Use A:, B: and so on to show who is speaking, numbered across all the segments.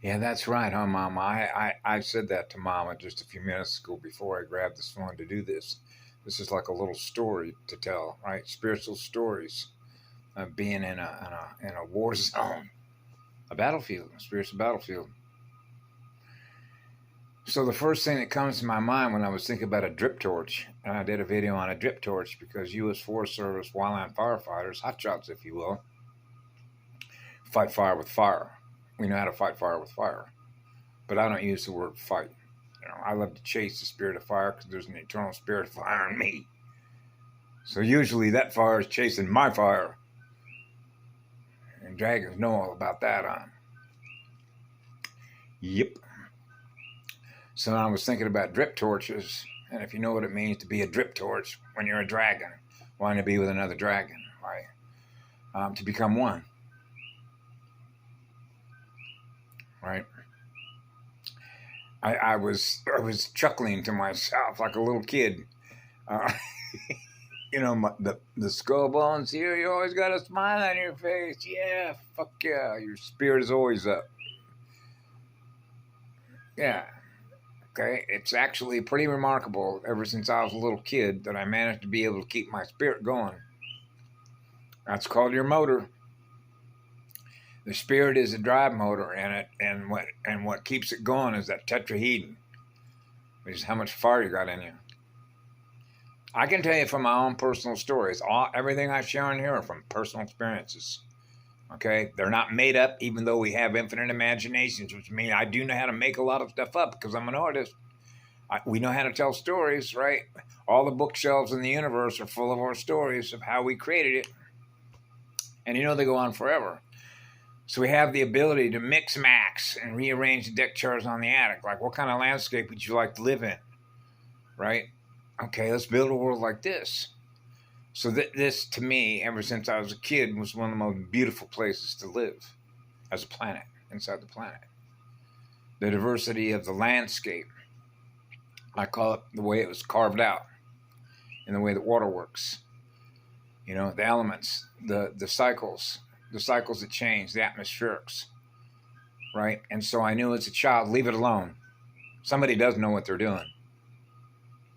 A: Yeah, that's right, huh, Mama? I said that to Mama just a few minutes ago before I grabbed this phone to do this. This is like a little story to tell, right? Spiritual stories of being in a war zone, a battlefield, a spiritual battlefield. So the first thing that comes to my mind when I was thinking about a drip torch, and I did a video on a drip torch because U.S. Forest Service wildland firefighters, hotshots if you will, fight fire with fire. We know how to fight fire with fire, but I don't use the word fight. I love to chase the spirit of fire because there's an eternal spirit of fire in me. So usually that fire is chasing my fire, and dragons know all about that, huh? Yep. So I was thinking about drip torches, and if you know what it means to be a drip torch when you're a dragon, wanting to be with another dragon, right? To become one, right? I was chuckling to myself like a little kid. Uh, the skull bones here. You always got a smile on your face. Yeah, fuck yeah. Your spirit is always up. Yeah. Okay. It's actually pretty remarkable. Ever since I was a little kid, that I managed to be able to keep my spirit going. That's called your motor. The spirit is a drive motor, and what keeps it going is that tetrahedron, which is how much fire you got in you. I can tell you from my own personal stories. Everything I share in here are from personal experiences. Okay, they're not made up, even though we have infinite imaginations, which means I do know how to make a lot of stuff up because I'm an artist. We know how to tell stories, right? All the bookshelves in the universe are full of our stories of how we created it, and they go on forever. So we have the ability to mix max and rearrange the deck chairs on the attic. Like, what kind of landscape would you like to live in, right? Okay, let's build a world like this. So this, to me, ever since I was a kid, was one of the most beautiful places to live as a planet, inside the planet. The diversity of the landscape. I call it the way it was carved out and the way that water works. The elements, the cycles that change, the atmospherics, right? And so I knew as a child, leave it alone. Somebody does know what they're doing.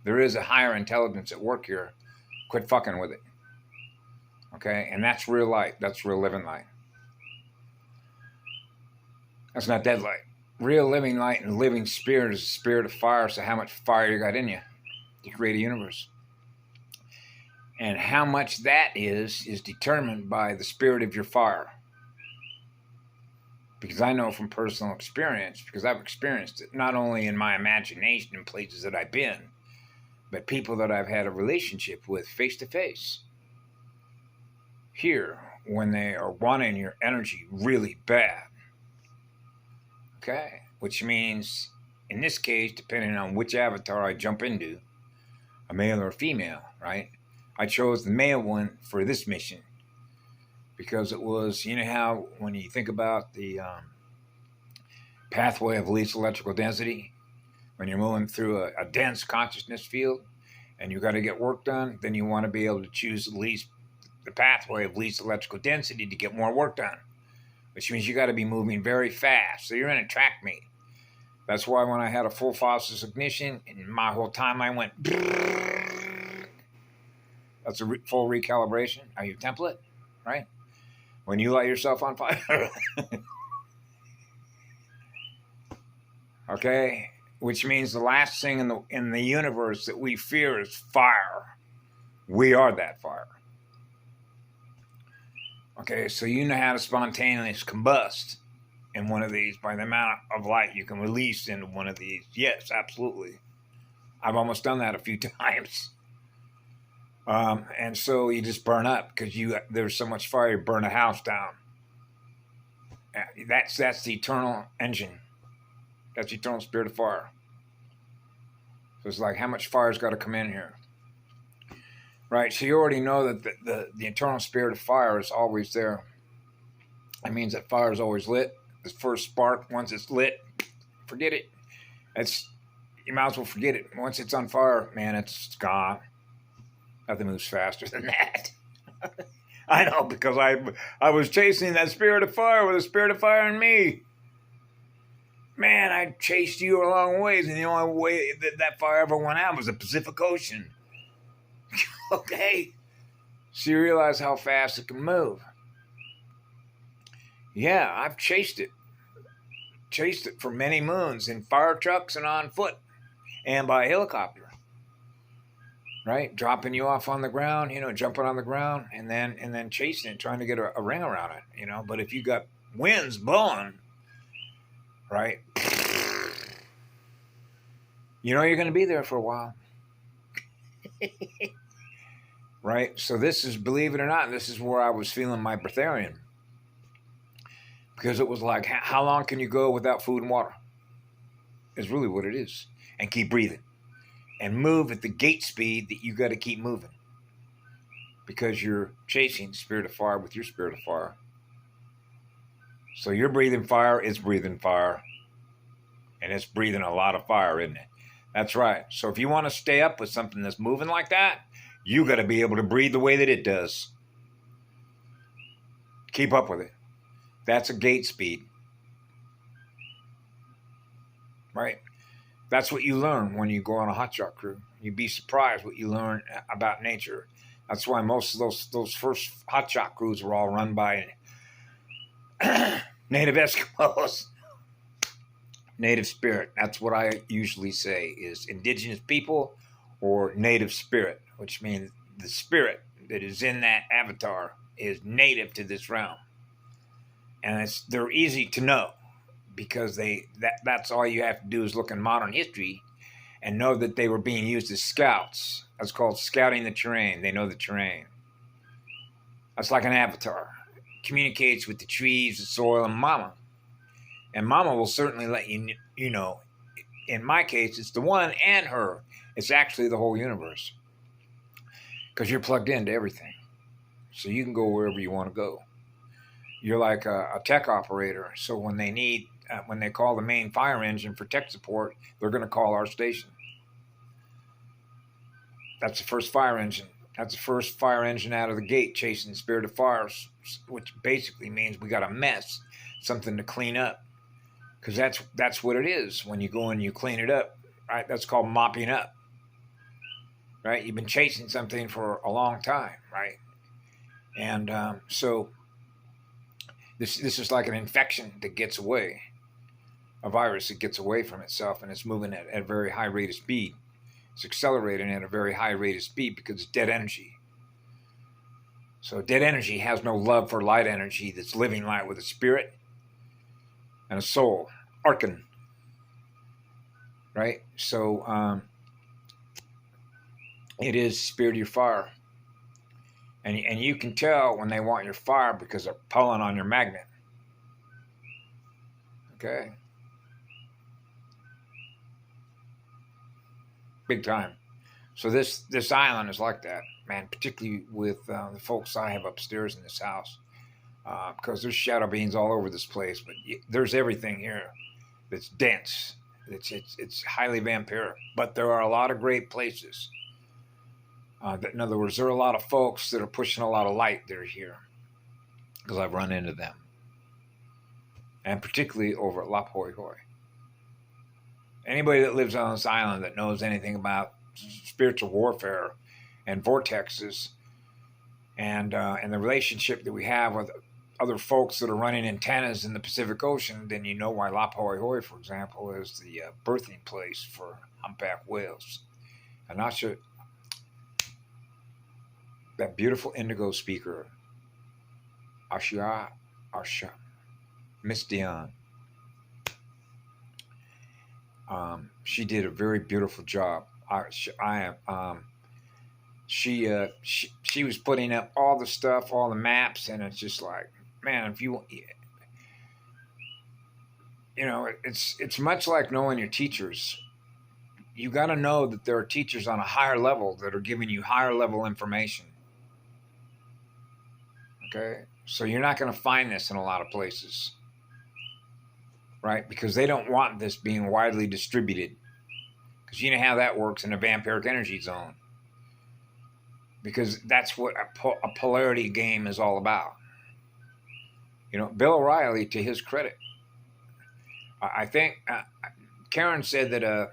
A: There is a higher intelligence at work here. Quit fucking with it. Okay? And that's real light. That's real living light. That's not dead light. Real living light and living spirit is the spirit of fire. So how much fire you got in you to create a universe? And how much that is determined by the spirit of your fire. Because I know from personal experience, because I've experienced it, not only in my imagination in places that I've been, but people that I've had a relationship with face to face. Here, when they are wanting your energy really bad. Okay? Which means, in this case, depending on which avatar I jump into, a male or a female, right? I chose the male one for this mission because it was, how when you think about the pathway of least electrical density, when you're moving through a dense consciousness field and you got to get work done, then you want to be able to choose the pathway of least electrical density to get more work done, which means you got to be moving very fast. So you're in a track meet. That's why when I had a full phosphorus ignition, and my whole time I went, that's a full recalibration. Are you template, right? When you light yourself on fire. Okay? Which means the last thing in the universe that we fear is fire. We are that fire. Okay, so you know how to spontaneously combust in one of these by the amount of light you can release into one of these. Yes, absolutely. I've almost done that a few times. And so you just burn up because there's so much fire, you burn a house down. That's the eternal engine. That's the eternal spirit of fire. So it's like, how much fire's got to come in here? Right, so you already know that the eternal spirit of fire is always there. That means that fire is always lit. The first spark, once it's lit, forget it. You might as well forget it. Once it's on fire, man, it's gone. Nothing moves faster than that. I know, because I was chasing that spirit of fire with the spirit of fire in me. Man, I chased you a long ways, and the only way that fire ever went out was the Pacific Ocean. Okay? So you realize how fast it can move. Yeah, I've chased it. Chased it for many moons in fire trucks and on foot and by helicopter. Right? Dropping you off on the ground, jumping on the ground and then chasing it, trying to get a ring around it. But if you got winds blowing, right? You're going to be there for a while. Right? So this is, believe it or not, this is where I was feeling my breatharian. Because it was like, how long can you go without food and water? Is really what it is. And keep breathing. And move at the gate speed that you got to keep moving. Because you're chasing the spirit of fire with your spirit of fire. So you're breathing fire, it's breathing fire. And it's breathing a lot of fire, isn't it? That's right. So if you want to stay up with something that's moving like that, you got to be able to breathe the way that it does. Keep up with it. That's a gate speed. Right? That's what you learn when you go on a hotshot crew. You'd be surprised what you learn about nature. That's why most of those first hotshot crews were all run by native Eskimos. Native spirit. That's what I usually say is indigenous people or native spirit, which means the spirit that is in that avatar is native to this realm. And they're easy to know because that's all you have to do is look in modern history and know that they were being used as scouts. That's called scouting the terrain. They know the terrain. That's like an avatar. Communicates with the trees, the soil, and mama. And mama will certainly let you know. In my case, it's the one and her. It's actually the whole universe. Because you're plugged into everything. So you can go wherever you want to go. You're like a tech operator. So when they call the main fire engine for tech support, they're going to call our station. That's the first fire engine. That's the first fire engine out of the gate chasing the spirit of fire, which basically means we got a mess, something to clean up. Because that's what it is when you go and you clean it up, right? That's called mopping up, right? You've been chasing something for a long time, right? And so this is like an infection that gets away, a virus that gets away from itself, and it's moving at a very high rate of speed. It's accelerating at a very high rate of speed because it's dead energy. So dead energy has no love for light energy that's living light with a spirit and a soul, Arkan, right? So it is spirit of your fire. And you can tell when they want your fire because they're pulling on your magnet. Okay? Big time. So this island is like that, man, particularly with the folks I have upstairs in this house. Because there's shadow beings all over this place, but there's everything here that's dense. It's highly vampiric, but there are a lot of great places. In other words, there are a lot of folks that are pushing a lot of light that are here because I've run into them, and particularly over at Lap Hoi Hoi. Anybody that lives on this island that knows anything about spiritual warfare and vortexes and the relationship that we have with other folks that are running antennas in the Pacific Ocean, then you know why Lap Hoi Hoi, for example, is the birthing place for humpback whales. And not sure that beautiful indigo speaker, Asha, Miss Dion. She did a very beautiful job. She was putting up all the stuff, all the maps, and it's just like, man, if you it's much like knowing your teachers. You got to know that there are teachers on a higher level that are giving you higher level information. Okay, so you're not going to find this in a lot of places, right? Because they don't want this being widely distributed. Because you know how that works in a vampiric energy zone. Because that's what a polarity game is all about. Bill O'Reilly, to his credit, I think Karen said that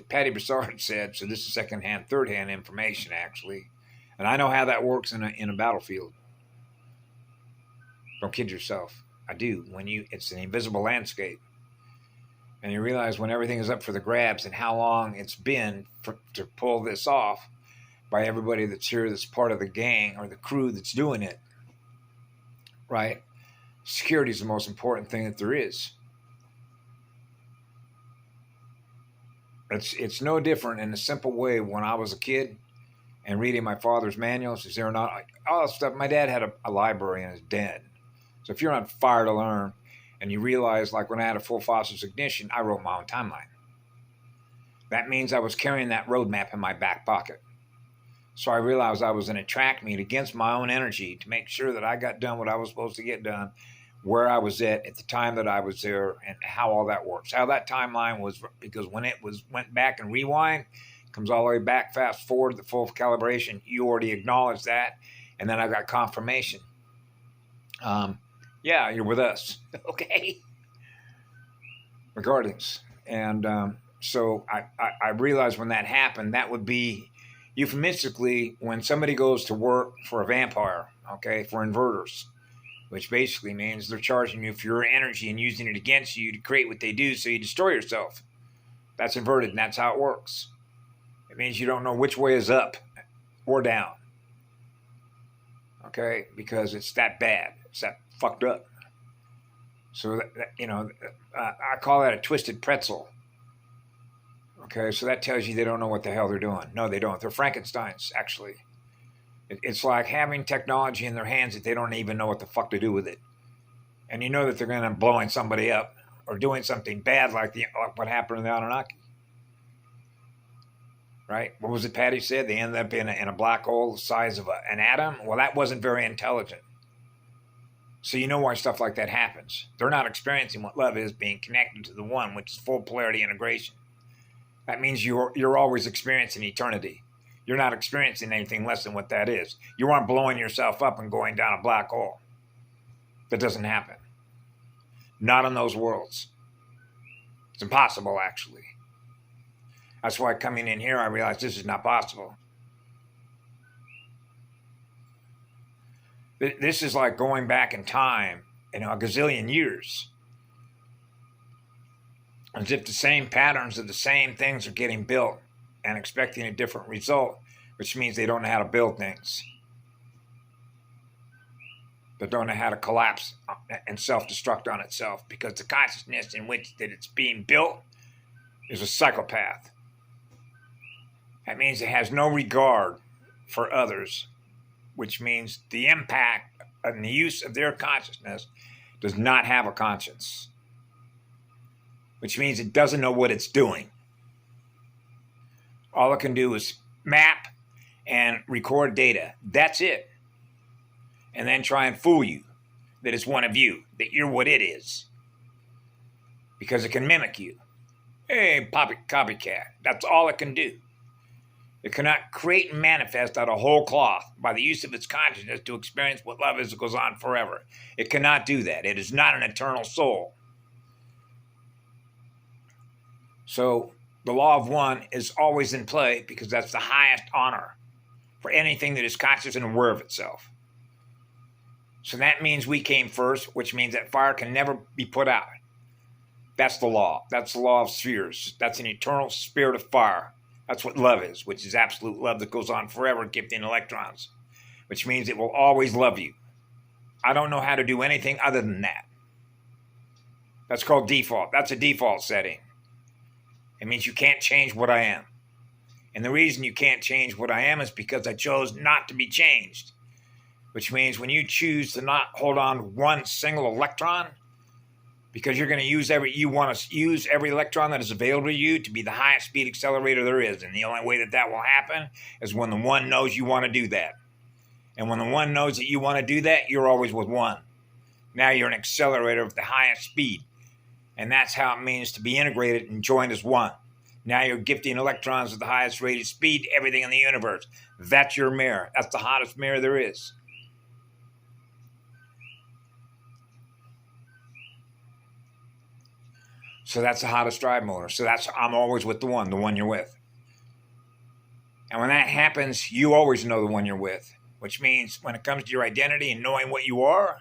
A: Patty Broussard said, so this is secondhand, third-hand information actually, and I know how that works in a battlefield. Don't kid yourself. I do. It's an invisible landscape, and you realize when everything is up for the grabs and how long it's been to pull this off by everybody that's here that's part of the gang or the crew that's doing it. Right? Security is the most important thing that there is. It's no different in a simple way when I was a kid and reading my father's manuals. Is there not all that stuff? My dad had a library in his den. So if you're on fire to learn and you realize, like when I had a full phosphorus ignition, I wrote my own timeline. That means I was carrying that roadmap in my back pocket. So I realized I was in a track meet against my own energy to make sure that I got done what I was supposed to get done, where I was at the time that I was there, and how all that works. How that timeline was, because when it went back and rewind, comes all the way back, fast forward, the full calibration, you already acknowledged that, and then I got confirmation. Yeah, you're with us. Okay. Regardless. And so I realized when that happened, that would be euphemistically when somebody goes to work for a vampire, okay, for inverters, which basically means they're charging you for your energy and using it against you to create what they do so you destroy yourself. That's inverted, and that's how it works. It means you don't know which way is up or down, okay, because it's that bad. It's that fucked up. So, I call that a twisted pretzel. Okay, so that tells you they don't know what the hell they're doing. No, they don't. They're Frankensteins, actually. It's like having technology in their hands that they don't even know what the fuck to do with it. And you know that they're going to blowing somebody up or doing something bad like what happened in the Anunnaki. Right? What was it Patty said? They ended up in a black hole the size of an atom? Well, that wasn't very intelligent. So you know why stuff like that happens. They're not experiencing what love is, being connected to the one, which is full polarity integration. That means you're always experiencing eternity. You're not experiencing anything less than what that is. You aren't blowing yourself up and going down a black hole. That doesn't happen. Not in those worlds. It's impossible, actually. That's why coming in here, I realized this is not possible. This is like going back in time, a gazillion years. As if the same patterns of the same things are getting built and expecting a different result, which means they don't know how to build things. They don't know how to collapse and self-destruct on itself, because the consciousness in which that it's being built is a psychopath. That means it has no regard for others, which means the impact and the use of their consciousness does not have a conscience, which means it doesn't know what it's doing. All it can do is map and record data. That's it. And then try and fool you that it's one of you, that you're what it is. Because it can mimic you. Hey, copycat. That's all it can do. It cannot create and manifest out of whole cloth by the use of its consciousness to experience what love is that goes on forever. It cannot do that. It is not an eternal soul. So the law of one is always in play, because that's the highest honor for anything that is conscious and aware of itself. So that means we came first, which means that fire can never be put out. That's the law. That's the law of spheres. That's an eternal spirit of fire. That's what love is, which is absolute love that goes on forever, gifting electrons, which means it will always love you. I don't know how to do anything other than that. That's called default. That's a default setting. It means you can't change what I am. And the reason you can't change what I am is because I chose not to be changed, which means when you choose to not hold on to one single electron, because you're going to you want to use every electron that is available to you to be the highest speed accelerator there is. And the only way that will happen is when the one knows you want to do that. And when the one knows that you want to do that, you're always with one. Now you're an accelerator of the highest speed. And that's how it means to be integrated and joined as one. Now you're gifting electrons with the highest rated speed, everything in the universe. That's your mirror. That's the hottest mirror there is. So that's the hottest drive motor. So I'm always with the one you're with. And when that happens, you always know the one you're with, which means when it comes to your identity and knowing what you are,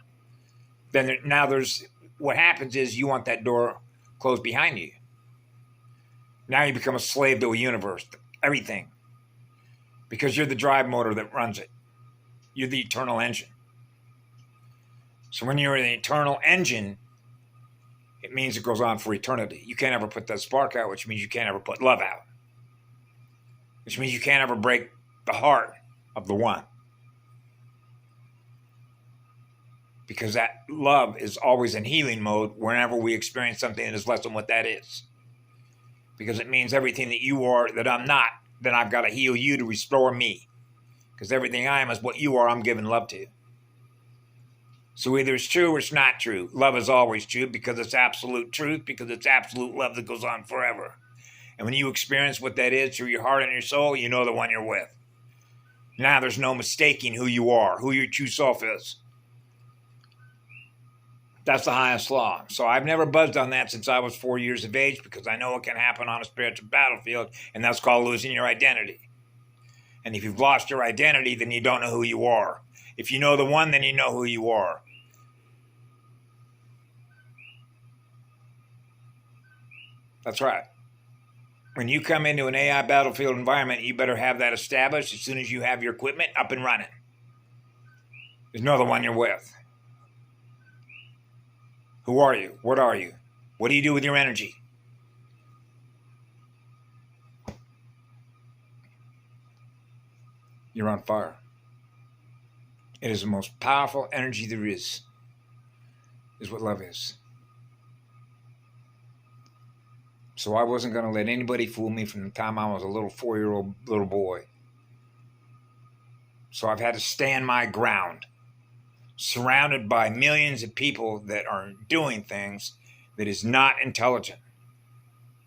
A: then now there's what happens is you want that door closed behind you. Now you become a slave to a universe, everything, because you're the drive motor that runs it. You're the eternal engine. So when you're the eternal engine, it means it goes on for eternity. You can't ever put that spark out, which means you can't ever put love out, which means you can't ever break the heart of the one. Because that love is always in healing mode whenever we experience something that is less than what that is. Because it means everything that you are that I'm not, then I've got to heal you to restore me. Because everything I am is what you are, I'm giving love to. So either it's true or it's not true. Love is always true because it's absolute truth, because it's absolute love that goes on forever. And when you experience what that is through your heart and your soul, you know the one you're with. Now there's no mistaking who you are, who your true self is. That's the highest law. So I've never buzzed on that since I was 4 years of age because I know it can happen on a spiritual battlefield, and that's called losing your identity. And if you've lost your identity, then you don't know who you are. If you know the one, then you know who you are. That's right. When you come into an AI battlefield environment, you better have that established as soon as you have your equipment up and running. There's no the one you're with. Who are you? What are you? What do you do with your energy? You're on fire. It is the most powerful energy there is what love is. So I wasn't going to let anybody fool me from the time I was a little 4-year-old little boy. So I've had to stand my ground, surrounded by millions of people that are doing things that is not intelligent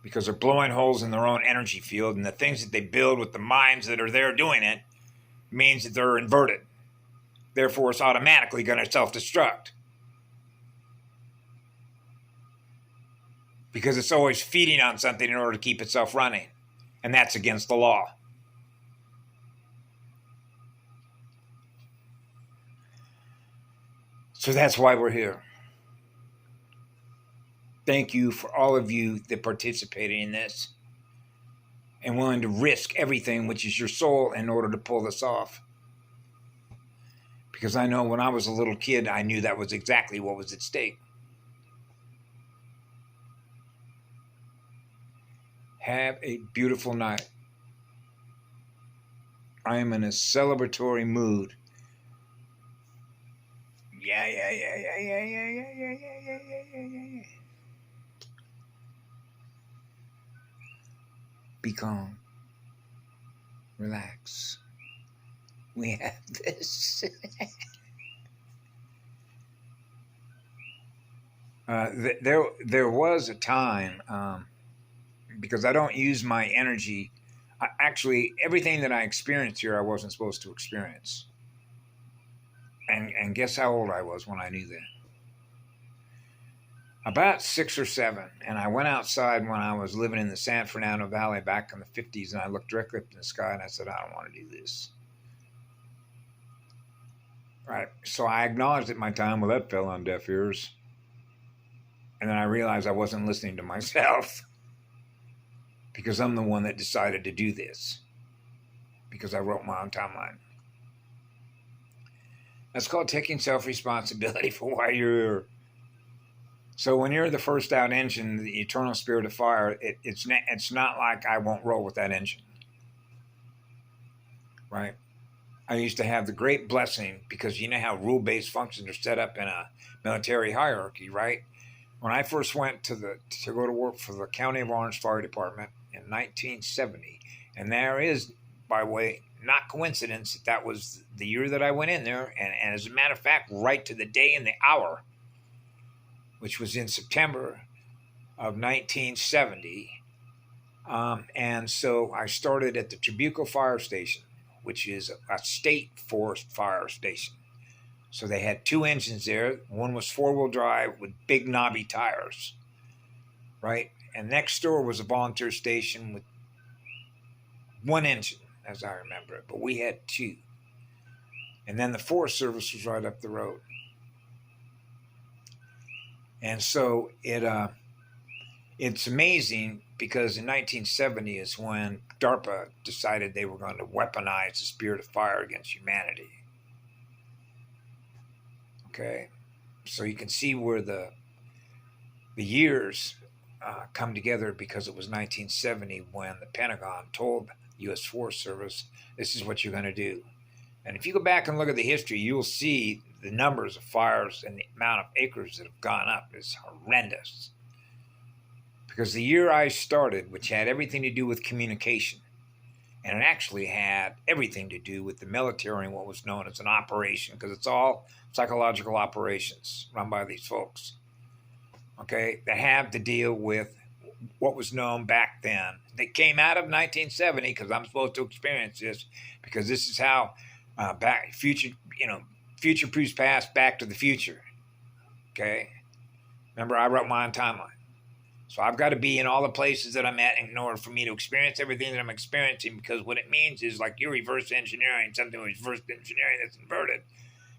A: because they're blowing holes in their own energy field, and the things that they build with the minds that are there doing it means that they're inverted. Therefore, it's automatically going to self-destruct because it's always feeding on something in order to keep itself running, and that's against the law. So that's why we're here. Thank you for all of you that participated in this and willing to risk everything, which is your soul, in order to pull this off. Because I know when I was a little kid, I knew that was exactly what was at stake. Have a beautiful night. I am in a celebratory mood. Yeah. Be calm. Relax. We have this. There was a time, because I don't use my energy. Actually, everything that I experienced here, I wasn't supposed to experience. And guess how old I was when I knew that? About 6 or 7. And I went outside when I was living in the San Fernando Valley back in the 50s, and I looked directly up in the sky and I said, I don't want to do this. Right. So I acknowledged at my time, well, that fell on deaf ears. And then I realized I wasn't listening to myself because I'm the one that decided to do this because I wrote my own timeline. That's called taking self-responsibility for why you're here. So when you're the first out engine, the eternal spirit of fire, it's not like I won't roll with that engine. Right? I used to have the great blessing because you know how rule-based functions are set up in a military hierarchy, right? When I first went to go to work for the County of Orange Fire Department in 1970, and there is, by way, not coincidence, that was the year that I went in there, and as a matter of fact, right to the day and the hour, which was in September of 1970. And so I started at the Trabuco Fire Station, which is a state forest fire station. So they had 2 engines there. One was 4-wheel drive with big knobby tires, right? And next door was a volunteer station with one engine, as I remember it, but we had two. And then the Forest Service was right up the road. And so it's amazing because in 1970 is when DARPA decided they were going to weaponize the spirit of fire against humanity. Okay, so you can see where the years come together, because it was 1970 when the Pentagon told the U.S. Forest Service, this is what you're going to do. And if you go back and look at the history, you'll see the numbers of fires and the amount of acres that have gone up is horrendous. Because the year I started, which had everything to do with communication, and it actually had everything to do with the military and what was known as an operation, because it's all psychological operations run by these folks, okay, that have to deal with what was known back then. They came out of 1970, because I'm supposed to experience this, because this is how future proves past, back to the future. Okay, remember I wrote my own timeline. So I've got to be in all the places that I'm at in order for me to experience everything that I'm experiencing, because what it means is, like, you're reverse engineering something, reverse engineering that's inverted,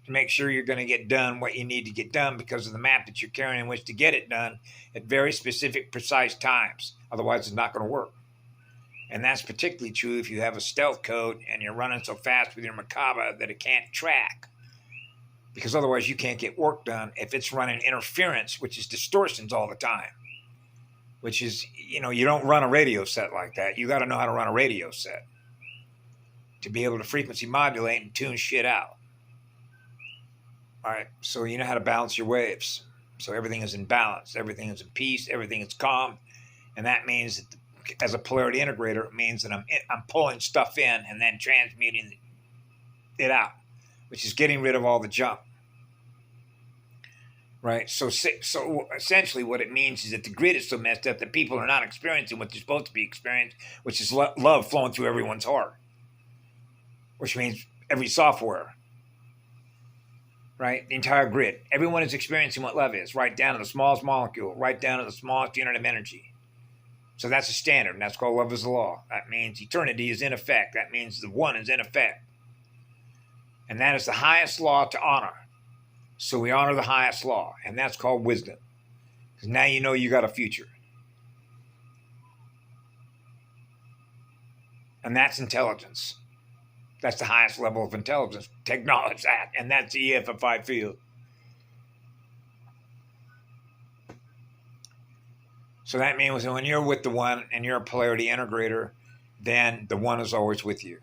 A: to make sure you're going to get done what you need to get done because of the map that you're carrying in which to get it done at very specific, precise times. Otherwise, it's not going to work. And that's particularly true if you have a stealth code and you're running so fast with your Macabre that it can't track. Because otherwise you can't get work done if it's running interference, which is distortions all the time. Which is, you don't run a radio set like that. You got to know how to run a radio set to be able to frequency modulate and tune shit out. All right, so you know how to balance your waves. So everything is in balance, everything is in peace, everything is calm. And that means that as a polarity integrator, it means that I'm pulling stuff in and then transmuting it out, which is getting rid of all the junk. Right? So essentially what it means is that the grid is so messed up that people are not experiencing what they're supposed to be experiencing, which is love flowing through everyone's heart, which means every software. Right? The entire grid. Everyone is experiencing what love is, right down to the smallest molecule, right down to the smallest unit of energy. So that's a standard, and that's called love is the law. That means eternity is in effect. That means the one is in effect. And that is the highest law to honor. So we honor the highest law, and that's called wisdom. Because now you know you got a future. And that's intelligence. That's the highest level of intelligence. To acknowledge that, and that's the EFFI field. So that means when you're with the one and you're a polarity integrator, then the one is always with you.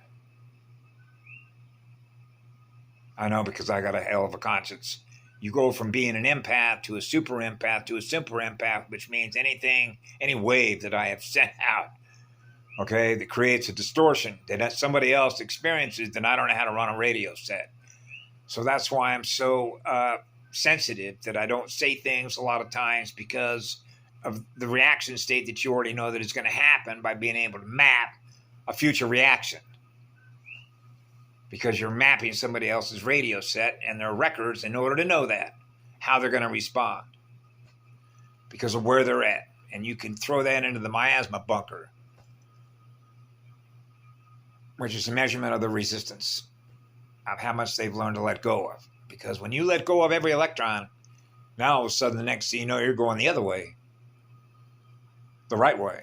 A: I know, because I got a hell of a conscience. You go from being an empath to a super empath to a super empath, which means any wave that I have sent out, okay, that creates a distortion that somebody else experiences, then I don't know how to run a radio set. So that's why I'm so sensitive that I don't say things a lot of times, because of the reaction state that you already know that is going to happen by being able to map a future reaction. Because you're mapping somebody else's radio set and their records in order to know that, how they're going to respond. Because of where they're at. And you can throw that into the miasma bunker, which is a measurement of the resistance, of how much they've learned to let go of. Because when you let go of every electron, now all of a sudden the next thing you know, you're going the other way. The right way.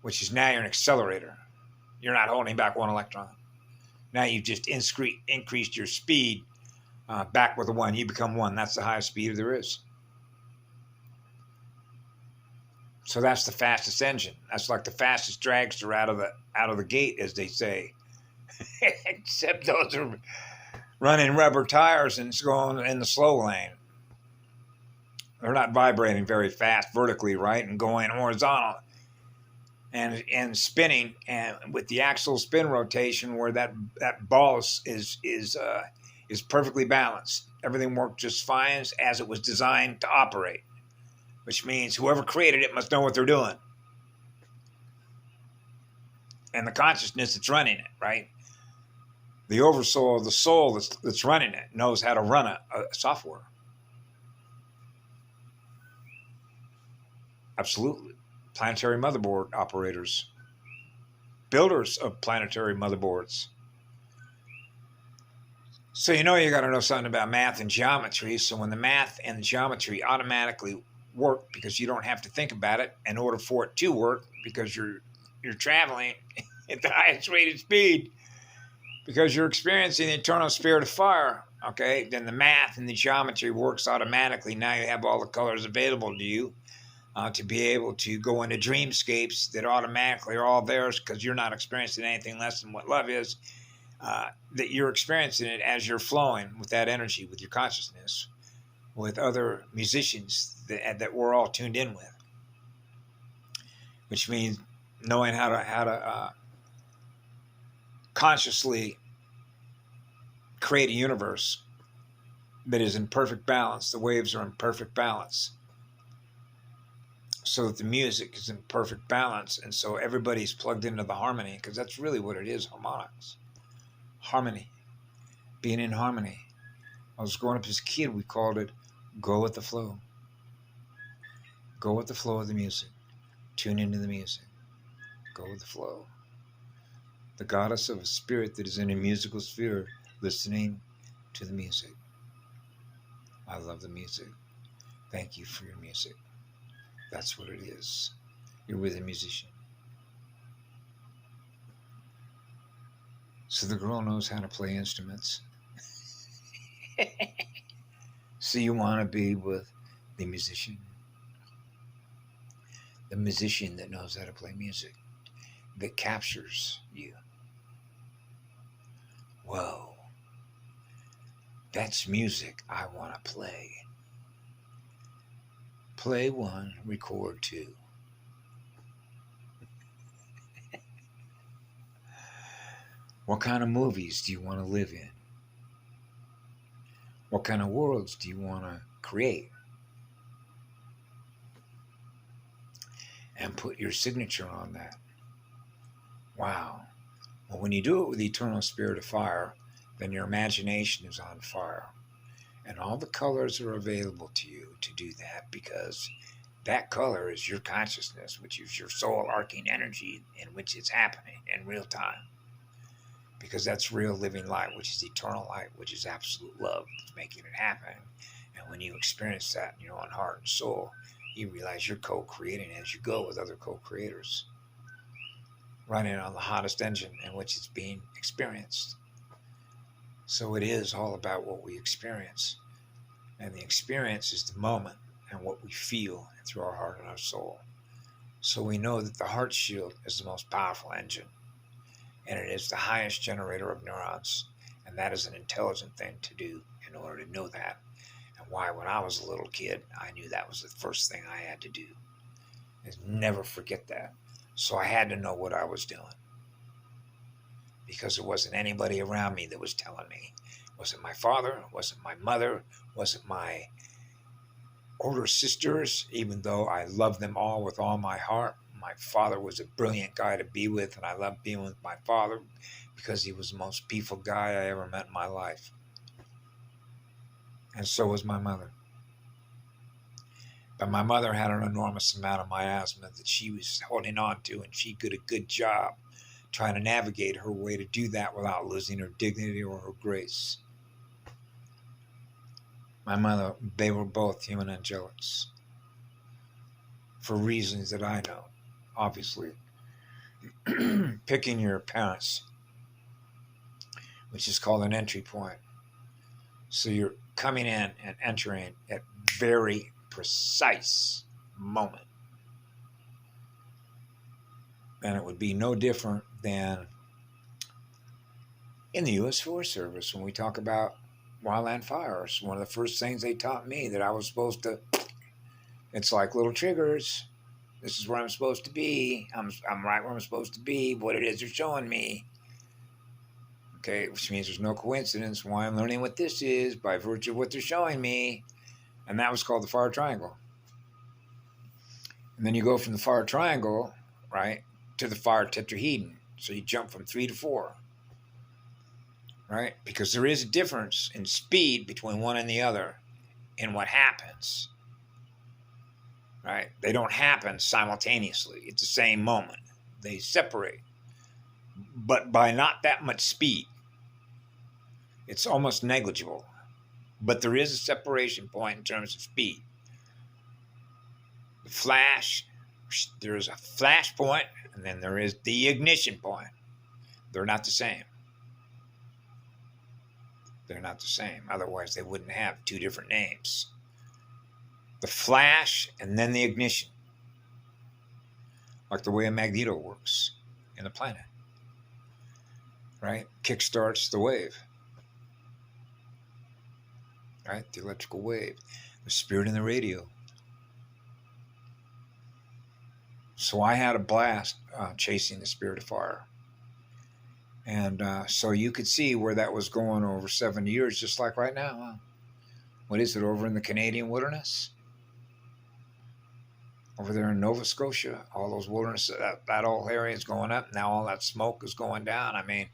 A: Which is now you're an accelerator. You're not holding back one electron. Now you've just increased your speed back with the one. You become one. That's the highest speed there is. So that's the fastest engine. That's like the fastest dragster out of the gate, as they say. Except those are running rubber tires and it's going in the slow lane. They're not vibrating very fast vertically, right, and going horizontal. And spinning, and with the axial spin rotation, where that ball is perfectly balanced. Everything worked just fine as it was designed to operate, which means whoever created it must know what they're doing, and the consciousness that's running it, right? The oversoul, the soul that's running it, knows how to run a software. Absolutely. Planetary motherboard operators, builders of planetary motherboards. So you got to know something about math and geometry. So when the math and the geometry automatically work because you don't have to think about it in order for it to work because you're traveling at the highest rate of speed because you're experiencing the eternal spirit of fire. Okay, then the math and the geometry works automatically. Now you have all the colors available to you to be able to go into dreamscapes that automatically are all theirs because you're not experiencing anything less than what love is. That you're experiencing it as you're flowing with that energy, with your consciousness, with other musicians that we're all tuned in with, which means knowing how to consciously create a universe that is in perfect balance. The waves are in perfect balance, so that the music is in perfect balance, and so everybody's plugged into the harmony because that's really what it is: harmonics, harmony, being in harmony. I was growing up as a kid, we called it go with the flow. Go with the flow of the music. Tune into the music. Go with the flow. The goddess of a spirit that is in a musical sphere, listening to the music. I love the music. Thank you for your music. That's what it is. You're with a musician. So the girl knows how to play instruments. So you want to be with the musician. The musician that knows how to play music. That captures you. Whoa. That's music I want to play. Play one, record two. What kind of movies do you want to live in? What kind of worlds do you want to create? And put your signature on that. Wow. Well, when you do it with the eternal spirit of fire, then your imagination is on fire. And all the colors are available to you to do that because that color is your consciousness, which is your soul arcing energy in which it's happening in real time. Because that's real living light, which is eternal light, which is absolute love, making it happen. And when you experience that in your own heart and soul, you realize you're co-creating as you go with other co-creators, running on the hottest engine in which it's being experienced. So it is all about what we experience. And the experience is the moment and what we feel through our heart and our soul. So we know that the heart shield is the most powerful engine. And it is the highest generator of neurons. And that is an intelligent thing to do in order to know that. And why, when I was a little kid, I knew that was the first thing I had to do. Is never forget that. So I had to know what I was doing. Because there wasn't anybody around me that was telling me. It wasn't my father, it wasn't my mother, it wasn't my older sisters, even though I loved them all with all my heart. My father was a brilliant guy to be with, and I loved being with my father because he was the most peaceful guy I ever met in my life. And so was my mother. But my mother had an enormous amount of miasma that she was holding on to, and she did a good job trying to navigate her way to do that without losing her dignity or her grace. My mother, they were both human angelics. For reasons that I know, obviously. Picking your parents, which is called an entry point. So you're coming in and entering at very precise moment. And it would be no different than in the U.S. Forest Service when we talk about wildland fires. One of the first things they taught me that I was supposed to, it's like little triggers. This is where I'm supposed to be. I'm right where I'm supposed to be. What it is they're showing me. Okay, which means there's no coincidence why I'm learning what this is by virtue of what they're showing me. And that was called the fire triangle. And then you go from the fire triangle, right, to the fire tetrahedron. So you jump from 3 to 4. Right? Because there is a difference in speed between one and the other in what happens. right? They don't happen simultaneously. It's the same moment. They separate. But by not that much speed, it's almost negligible. But there is a separation point in terms of speed. The flash, there's a flash point, and then there is the ignition point. They're not the same. They're not the same. Otherwise, they wouldn't have two different names. The flash and then the ignition. Like the way a magneto works in the planet. Right? Kickstarts the wave. Right? The electrical wave. The spirit in the radio. So I had a blast chasing the spirit of fire. And so you could see where that was going over 7 years, just like right now. Huh? What is it, over in the Canadian wilderness? Over there in Nova Scotia, all those wilderness, that whole area is going up. Now all that smoke is going down. I mean,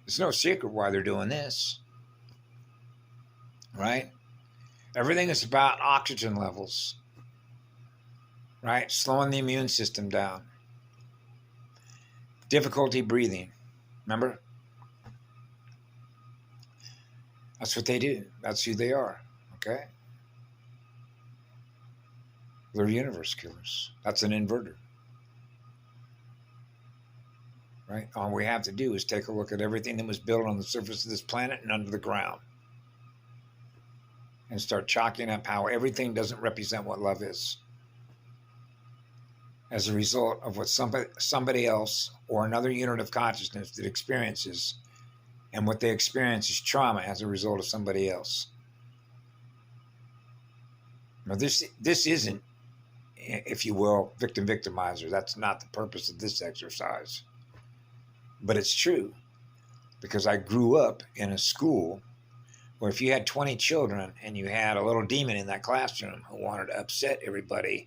A: it's no secret why they're doing this. Right? Everything is about oxygen levels. Right? Slowing the immune system down. Difficulty breathing. Remember? That's what they do. That's who they are. Okay? They're universe killers. That's an inverter. Right? All we have to do is take a look at everything that was built on the surface of this planet and under the ground. And start chalking up how everything doesn't represent what love is. As a result of what somebody else or another unit of consciousness that experiences, and what they experience is trauma as a result of somebody else. Now this isn't, if you will, victimizer. That's not the purpose of this exercise. But it's true, because I grew up in a school where if you had 20 children and you had a little demon in that classroom who wanted to upset everybody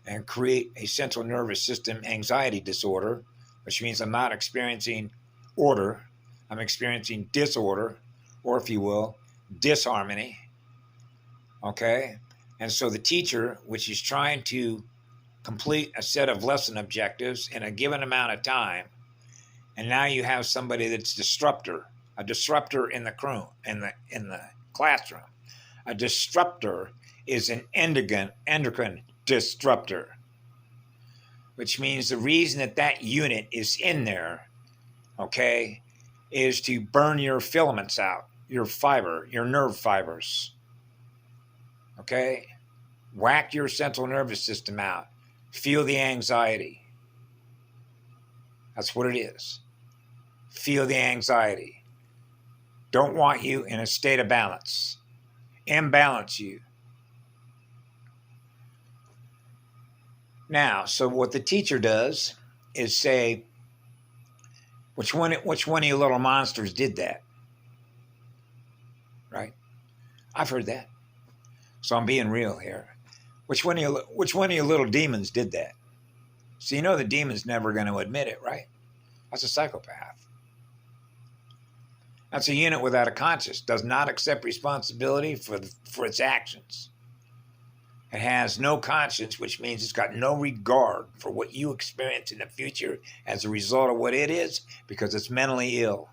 A: and create a central nervous system anxiety disorder, which means I'm not experiencing order, I'm experiencing disorder, or if you will, disharmony. Okay? And so the teacher, which is trying to complete a set of lesson objectives in a given amount of time, and now you have somebody that's a disruptor in the classroom. A disruptor is an endocrine disruptor, which means the reason that unit is in there, okay, is to burn your filaments out, your nerve fibers, okay? Whack your central nervous system out. Feel the anxiety. That's what it is. Feel the anxiety. Don't want you in a state of balance. Imbalance you. Now, so what the teacher does is say, which one of you little monsters did that? Right? I've heard that. So I'm being real here. Which one of you little demons did that? So you know the demon's never going to admit it, right? That's a psychopath. That's a unit without a conscience, does not accept responsibility for its actions. It has no conscience, which means it's got no regard for what you experience in the future as a result of what it is, because it's mentally ill.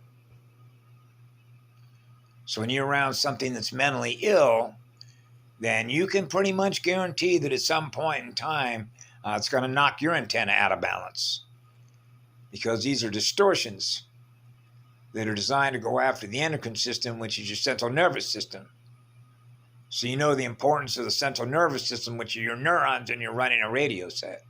A: So when you're around something that's mentally ill, then you can pretty much guarantee that at some point in time, it's going to knock your antenna out of balance. Because these are distortions that are designed to go after the endocrine system, which is your central nervous system. So you know the importance of the central nervous system, which are your neurons, and you're running a radio set.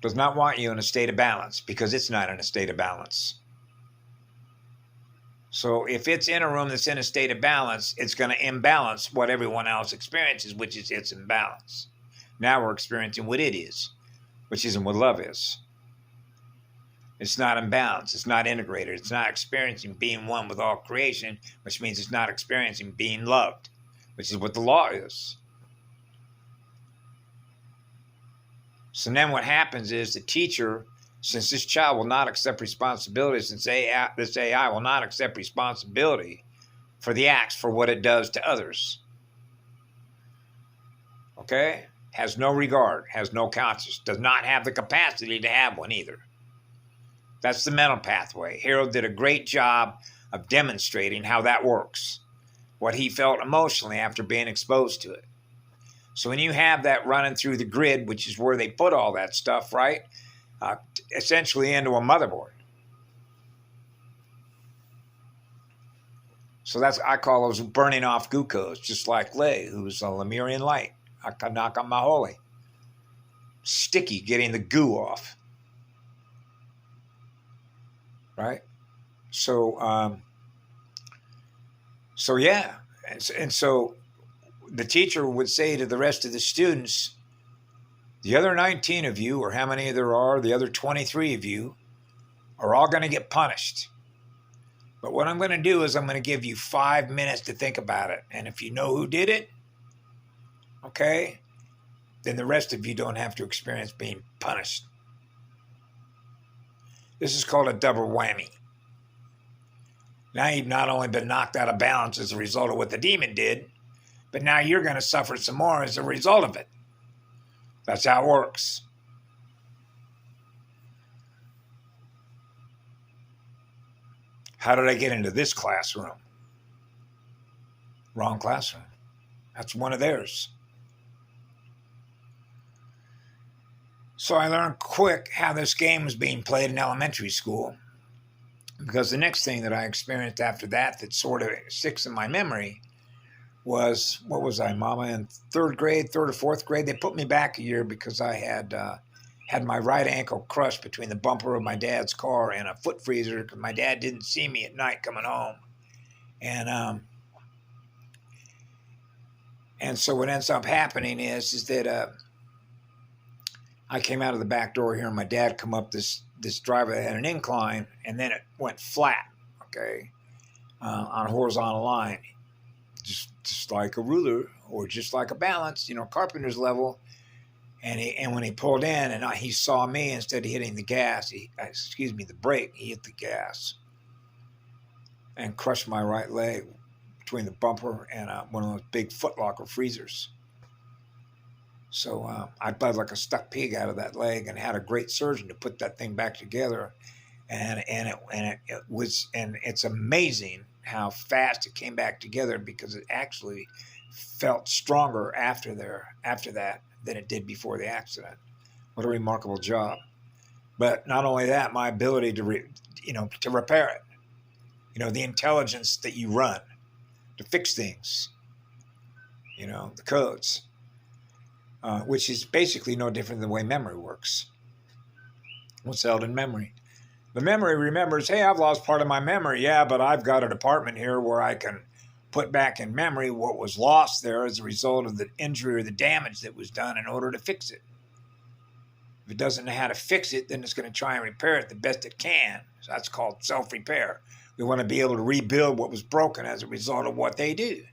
A: Does not want you in a state of balance, because it's not in a state of balance. So if it's in a room that's in a state of balance, it's going to imbalance what everyone else experiences, which is its imbalance. Now we're experiencing what it is, which isn't what love is. It's not in balance. It's not integrated. It's not experiencing being one with all creation, which means it's not experiencing being loved, which is what the law is. So then what happens is the teacher, since this child will not accept responsibility, since this AI will not accept responsibility, for the acts, for what it does to others. okay, has no regard, has no conscience, does not have the capacity to have one either. That's the mental pathway. Harold did a great job of demonstrating how that works, what he felt emotionally after being exposed to it. So when you have that running through the grid, which is where they put all that stuff, right, essentially into a motherboard. So that's, I call those burning off glucose, just like Lay, who's a Lemurian light. I can knock on my holy. Sticky, getting the goo off. Right? So, yeah. And so the teacher would say to the rest of the students, the other 19 of you, or how many there are, the other 23 of you, are all going to get punished. But what I'm going to do is I'm going to give you 5 minutes to think about it. And if you know who did it, okay, then the rest of you don't have to experience being punished. This is called a double whammy. Now you've not only been knocked out of balance as a result of what the demon did, but now you're going to suffer some more as a result of it. That's how it works. How did I get into this classroom? Wrong classroom. That's one of theirs. So I learned quick how this game was being played in elementary school, because the next thing that I experienced after that sort of sticks in my memory was, what was I, Mama, in third or fourth grade? They put me back a year because I had my right ankle crushed between the bumper of my dad's car and a foot freezer, because my dad didn't see me at night coming home. And so what ends up happening is that I came out of the back door here, and my dad come up this driveway that had an incline, and then it went flat, okay, on a horizontal line, just like a ruler or just like a balance, carpenter's level. And when he pulled in and he saw me, instead of hitting the the brake, he hit the gas and crushed my right leg between the bumper and one of those big Foot Locker freezers. So I bled like a stuck pig out of that leg, and had a great surgeon to put that thing back together. And it's amazing how fast it came back together, because it actually felt stronger after that than it did before the accident. What a remarkable job. But not only that, my ability to repair it, the intelligence that you run to fix things, the codes, which is basically no different than the way memory works. What's held in memory? The memory remembers, hey, I've lost part of my memory. Yeah, but I've got a department here where I can put back in memory what was lost there as a result of the injury or the damage that was done in order to fix it. If it doesn't know how to fix it, then it's going to try and repair it the best it can. So that's called self-repair. We want to be able to rebuild what was broken as a result of what they do.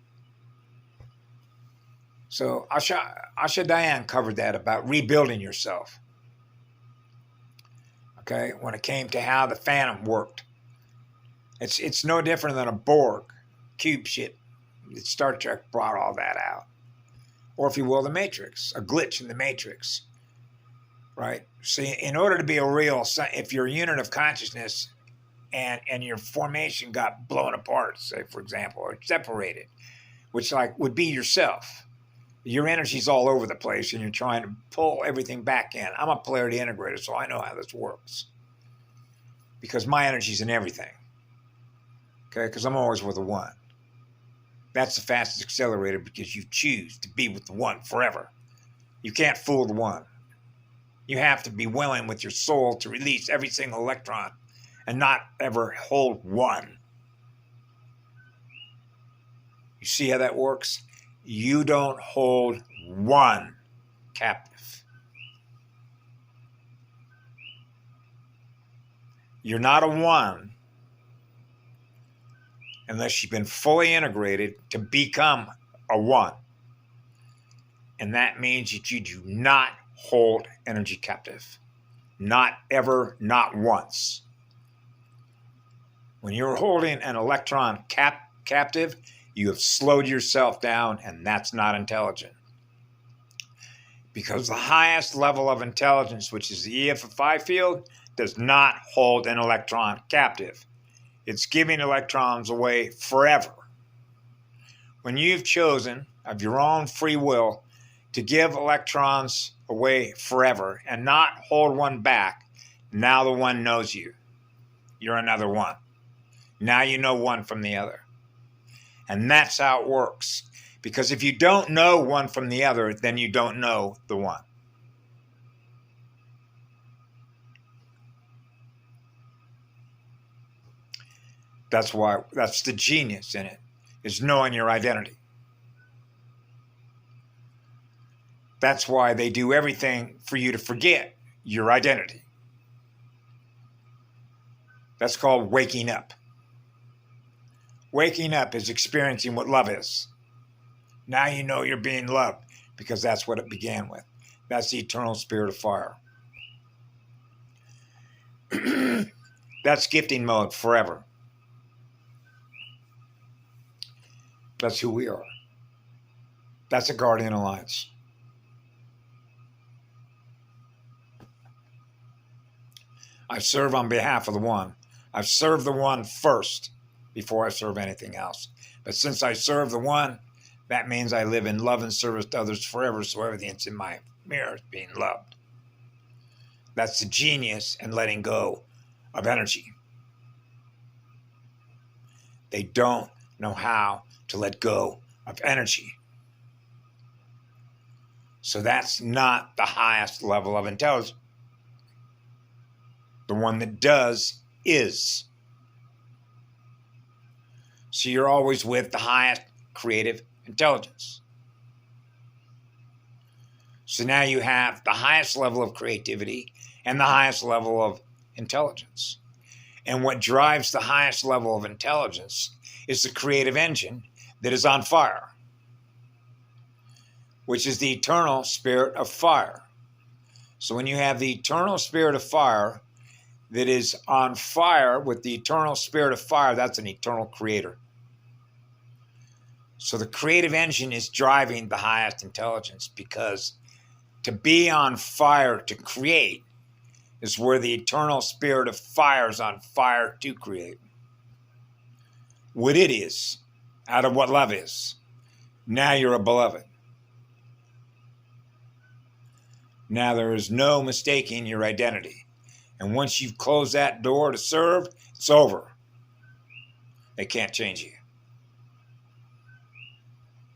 A: So Asha Diane covered that about rebuilding yourself. Okay, when it came to how the Phantom worked. It's no different than a Borg cube ship. Star Trek brought all that out. Or if you will, the Matrix, a glitch in the Matrix. Right? See, in order to be a real, if you're a unit of consciousness and your formation got blown apart, say, for example, or separated, which would be yourself. Your energy's all over the place, and you're trying to pull everything back in. I'm a polarity integrator, so I know how this works. Because my energy's in everything. Okay? Because I'm always with the one. That's the fastest accelerator, because you choose to be with the one forever. You can't fool the one. You have to be willing with your soul to release every single electron and not ever hold one. You see how that works? You don't hold one captive. You're not a one unless you've been fully integrated to become a one. And that means that you do not hold energy captive. Not ever, not once. When you're holding an electron captive, you have slowed yourself down, and that's not intelligent. Because the highest level of intelligence, which is the EFFI field, does not hold an electron captive. It's giving electrons away forever. When you've chosen, of your own free will, to give electrons away forever and not hold one back, now the one knows you. You're another one. Now you know one from the other. And that's how it works. Because if you don't know one from the other, then you don't know the one. That's the genius in it, is knowing your identity. That's why they do everything for you to forget your identity. That's called waking up. Waking up is experiencing what love is. Now you know you're being loved because that's what it began with. That's the eternal spirit of fire. That's gifting mode forever. That's who we are. That's a Guardian Alliance. I serve on behalf of the one. I've served the one first before I serve anything else. But since I serve the one, that means I live in love and service to others forever, so everything that's in my mirror is being loved. That's the genius in letting go of energy. They don't know how to let go of energy. So that's not the highest level of intelligence. The one that does is. So you're always with the highest creative intelligence. So now you have the highest level of creativity and the highest level of intelligence. And what drives the highest level of intelligence is the creative engine that is on fire, which is the eternal spirit of fire. So when you have the eternal spirit of fire that is on fire with the eternal spirit of fire, that's an eternal creator. So the creative engine is driving the highest intelligence, because to be on fire to create is where the eternal spirit of fire is on fire to create. What it is, out of what love is. Now you're a beloved. Now there is no mistaking your identity. And once you've closed that door to serve, it's over. They can't change you.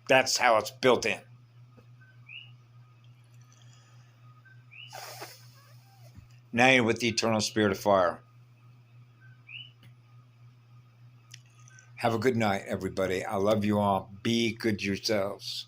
A: That's how it's built in. Now you're with the eternal spirit of fire. Have a good night, everybody. I love you all. Be good yourselves.